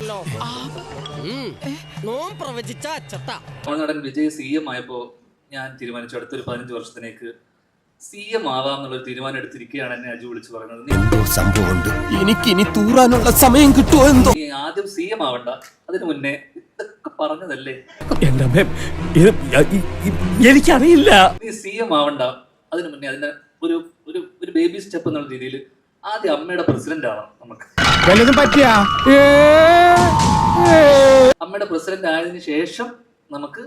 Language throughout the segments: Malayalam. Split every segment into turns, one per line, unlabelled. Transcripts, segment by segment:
ഉണ്ടല്ലോ. നോം പ്രവചിച്ച അച്ചട്ട.
നടൻ വിജയ് CM ആയപ്പോ ഞാൻ തീരുമാനിച്ചു അടുത്തൊരു 15 വർഷത്തിലേക്ക് CM ആവാം എന്നുള്ളൊരു തീരുമാനം എടുത്തിരിക്കുകയാണ് എന്നെ അജു വിളിച്ചു പറഞ്ഞത്.
സംഭവമുണ്ട്, എനിക്കിനി തൂറാനുള്ള സമയം കിട്ടുമോ എന്തോ.
നീ ആദ്യം CM ആവണ്ട, അതിനു മുന്നേ ഇതൊക്കെ പറഞ്ഞതല്ലേ.
എനിക്കറിയില്ല.
നീ CM ആവണ്ട, അതിനു മുന്നേ അതിന്റെ ഒരു ബേബി സ്റ്റെപ്പ് എന്നുള്ള രീതിയിൽ ആദ്യം അമ്മയുടെ പ്രസിഡന്റ് ആവാം. നമുക്ക് അമ്മയുടെ പ്രസിഡന്റ് ആയതിനു ശേഷം നമുക്ക്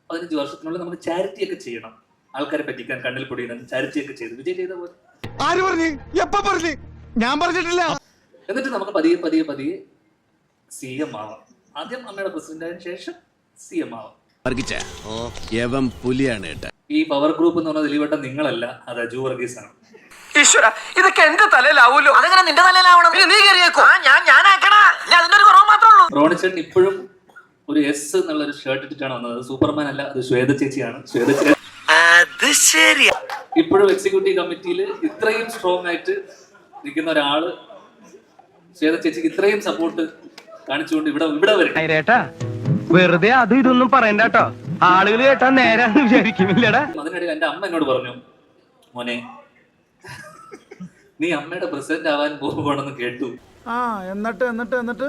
15 വർഷത്തിനുള്ളിൽ നമുക്ക് ചാരിറ്റി ഒക്കെ ചെയ്യണം. ആൾക്കാരെ പറ്റിക്കാൻ കണ്ണിൽ പൊടിയുന്ന ചാരിറ്റി ഒക്കെ ചെയ്തു വിജയ് ചെയ്ത പോലെ.
ആര് പറഞ്ഞു? എപ്പോ പറഞ്ഞു? ഞാൻ പറഞ്ഞിട്ടില്ല.
എന്നിട്ട് നമുക്ക് പതിയെ പതിയെ പതിയെ CM ആവാം. ആദ്യം അമ്മയുടെ പ്രസിഡന്റ് ആയതിനു ശേഷം CM ആവാം. ഈ പവർ ഗ്രൂപ്പ് എന്ന് പറഞ്ഞാൽ ദിലീപേട്ടൻ നിങ്ങളല്ല, അത് അജു വർഗീസ് ആണ്.
ഈശ്വര, ഇതൊക്കെ എന്റെ തലയിലാവൂലോ. അതെങ്ങനെ നിന്റെ തലയിലാവണം? നീ കയറിയേക്കോ. ഞാനാക്കണ, അതിന്റെ ഒരു കുറവ് മാത്രമേ ഉള്ളൂ.
റോണിച്ചേട്ടൻ ഇപ്പോഴും ഒരു S എന്നുള്ള ഒരു ഷർട്ട് ഇട്ടിട്ടാണ് വന്നത്. സൂപ്പർമാൻ അല്ല, അത് ശ്വേത ചേച്ചിയാണ്. ശ്വേത ചേച്ചി
അത് ശരി.
ഇപ്പോഴും എക്സിക്യൂട്ടീവ് കമ്മിറ്റിയിൽ ഇത്രയും സ്ട്രോങ് ആയിട്ട് നിൽക്കുന്ന ഒരാള് ശ്വേത ചേച്ചിക്ക് ഇത്രയും സപ്പോർട്ട് കാണിച്ചുകൊണ്ട് ഇവിടെ വരും.
വെറുതെ അതും ഇതൊന്നും പറയണ്ട കേട്ടോ, ആളുകൾ കേട്ടാ നേരാന്ന് വിചാരിക്കുന്നില്ലടാ.
അതിനിടയിൽ എന്റെ അമ്മ എന്നോട് പറഞ്ഞു, മോനെ നീ അമ്മയുടെ പ്രസിഡന്റ് ആവാൻ പോകുവാണെന്ന് കേട്ടു.
എന്നിട്ട്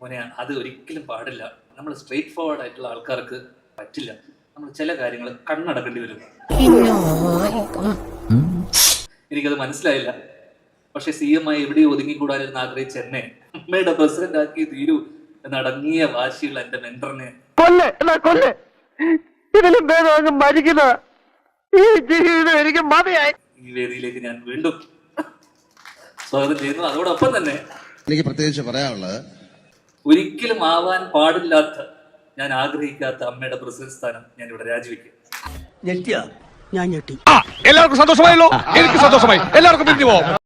മോനെ അത് ഒരിക്കലും പാടില്ല. നമ്മൾ സ്ട്രെയിറ്റ് ഫോർവേഡ് ആയിട്ടുള്ള ആൾക്കാർക്ക് പറ്റില്ല. നമ്മൾ ചില കാര്യങ്ങൾ കണ്ണടക്കേണ്ടി വരും. എനിക്കത് മനസ്സിലായില്ല. പക്ഷെ CM ആയി എവിടെയും ഒതുങ്ങിക്കൂടാനെന്ന് ആഗ്രഹിച്ച എന്നെ അമ്മയുടെ പ്രസിഡന്റ് ആക്കി തീരൂ എന്നടങ്ങിയ വാശിയുള്ള എന്റെ മെന്ററിനെ ഈ വേദിയിലേക്ക് ഞാൻ വീണ്ടും സ്വാഗതം ചെയ്യുന്നു. അതോടൊപ്പം തന്നെ
എനിക്ക് പ്രത്യേകിച്ച് പറയാനുള്ളത്,
ഒരിക്കലും ആവാൻ പാടില്ലാത്ത, ഞാൻ ആഗ്രഹിക്കാത്ത അമ്മയുടെ പ്രസിഡന്റ് സ്ഥാനം ഞാൻ ഇവിടെ രാജിവെക്കും.
ഞാൻ ഞെട്ടി.
എല്ലാവർക്കും സന്തോഷമായല്ലോ. എനിക്ക് സന്തോഷമായി. എല്ലാവർക്കും പിരിഞ്ഞു പോവാം.